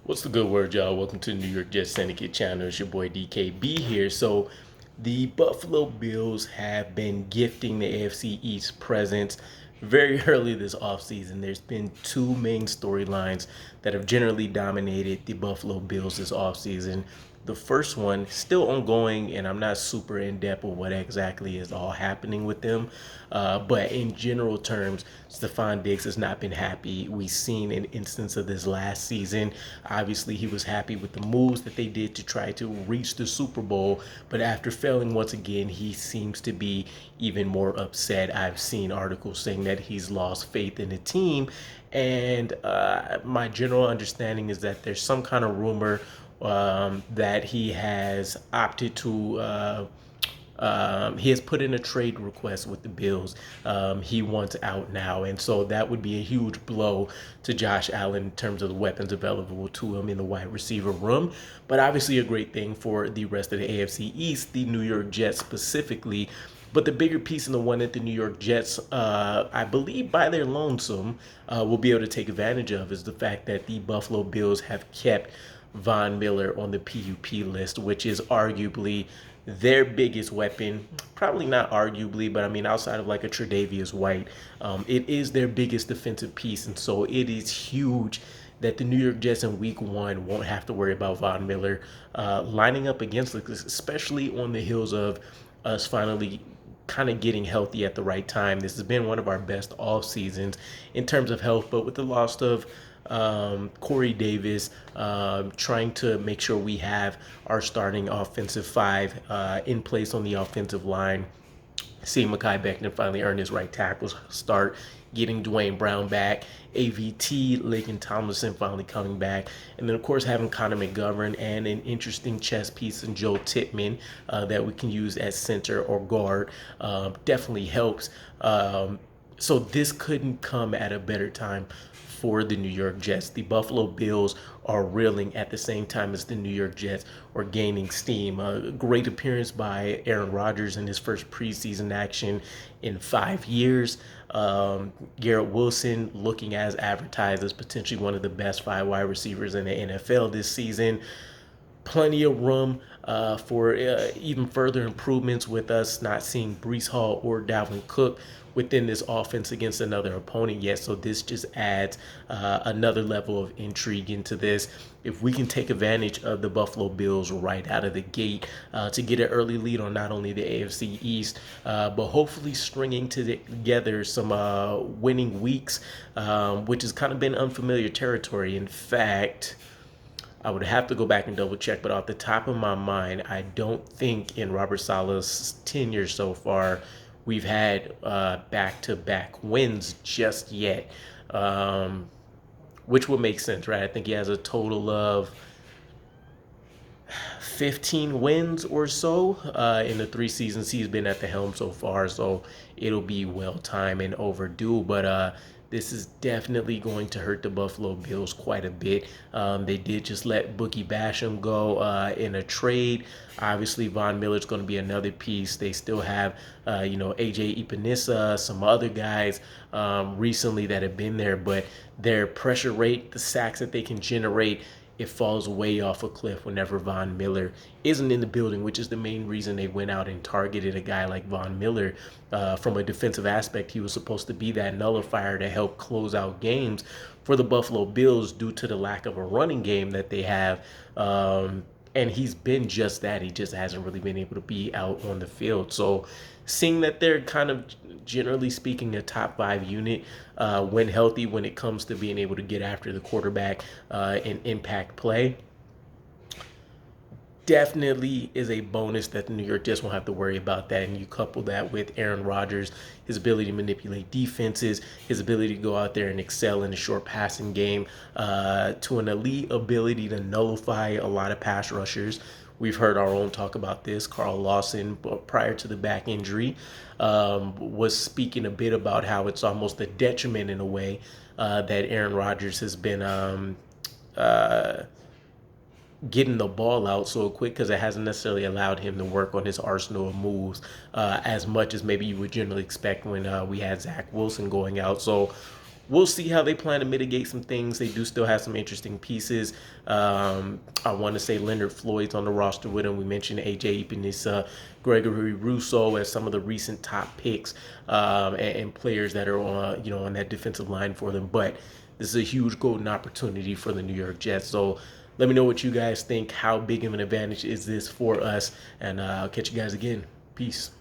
What's the good word, y'all? Welcome to the New York Jets Syndicate channel. It's your boy DKB here. So, the Buffalo Bills have been gifting the AFC East presence very early this offseason. There's been two main storylines that have generally dominated the Buffalo Bills this offseason. The first one still ongoing, and I'm not super in depth with what exactly is all happening with them. But in general terms, Stephon Diggs has not been happy. We've seen an instance of this last season. Obviously, he was happy with the moves that they did to try to reach the Super Bowl, but after failing once again, he seems to be even more upset. I've seen articles saying that he's lost faith in the team, and my general understanding is that there's some kind of rumor that he has opted to. He has put in a trade request with the Bills. He wants out now, and so that would be a huge blow to Josh Allen in terms of the weapons available to him in the wide receiver room. But obviously, a great thing for the rest of the AFC East, the New York Jets specifically. But the bigger piece and the one that the New York Jets, I believe by their lonesome, will be able to take advantage of is the fact that the Buffalo Bills have kept Von Miller on the PUP list, which is arguably their biggest weapon. Probably not arguably, but I mean, outside of like a Tre'Davious White, it is their biggest defensive piece. And so it is huge that the New York Jets in week one won't have to worry about Von Miller lining up against us, especially on the heels of us finally kind of getting healthy at the right time. This has been one of our best off seasons in terms of health, but with the loss of Corey Davis, trying to make sure we have our starting offensive five in place on the offensive line. Seeing Mekhi Becton finally earn his right tackle start, getting Dwayne Brown back, AVT, Lakin Tomlinson finally coming back, and then of course having Connor McGovern and an interesting chess piece in Joe Tippmann that we can use as center or guard definitely helps. So this couldn't come at a better time for the New York Jets. The Buffalo Bills are reeling at the same time as the New York Jets are gaining steam. A great appearance by Aaron Rodgers in his first preseason action in 5 years. Garrett Wilson looking as advertised as potentially one of the best five wide receivers in the NFL this season. Plenty of room for even further improvements with us not seeing Brees Hall or Dalvin Cook within this offense against another opponent yet. So this just adds another level of intrigue into this. If we can take advantage of the Buffalo Bills right out of the gate to get an early lead on not only the AFC East, but hopefully stringing together some winning weeks, which has kind of been unfamiliar territory. In fact, I would have to go back and double check, but off the top of my mind, I don't think in Robert Sala's tenure so far we've had back-to-back wins just yet, which would make sense, right? I think he has a total of 15 wins or so in the 3 seasons he's been at the helm so far. So it'll be well timed and overdue. But this is definitely going to hurt the Buffalo Bills quite a bit. They did just let Boogie Basham go in a trade. Obviously, Von Miller's going to be another piece. They still have, AJ Epinesa, some other guys recently that have been there, but their pressure rate, the sacks that they can generate, it falls way off a cliff whenever Von Miller isn't in the building, which is the main reason they went out and targeted a guy like Von Miller. From a defensive aspect, he was supposed to be that nullifier to help close out games for the Buffalo Bills due to the lack of a running game that they have. And he's been just that. He just hasn't really been able to be out on the field. So seeing that they're kind of generally speaking a top five unit when healthy when it comes to being able to get after the quarterback and impact play, definitely is a bonus that the New York Jets won't have to worry about that. And you couple that with Aaron Rodgers, his ability to manipulate defenses, his ability to go out there and excel in the short passing game, to an elite ability to nullify a lot of pass rushers. We've heard our own talk about this. Carl Lawson, prior to the back injury, was speaking a bit about how it's almost a detriment in a way that Aaron Rodgers has been getting the ball out so quick because it hasn't necessarily allowed him to work on his arsenal of moves as much as maybe you would generally expect when we had Zach Wilson going out. So we'll see how they plan to mitigate some things. They do still have some interesting pieces. I want to say Leonard Floyd's on the roster with him. We mentioned AJ Epinesa, Gregory Rousseau as some of the recent top picks, and players that are on on that defensive line for them. But this is a huge golden opportunity for the New York Jets. So let me know what you guys think. How big of an advantage is this for us? And I'll catch you guys again. Peace.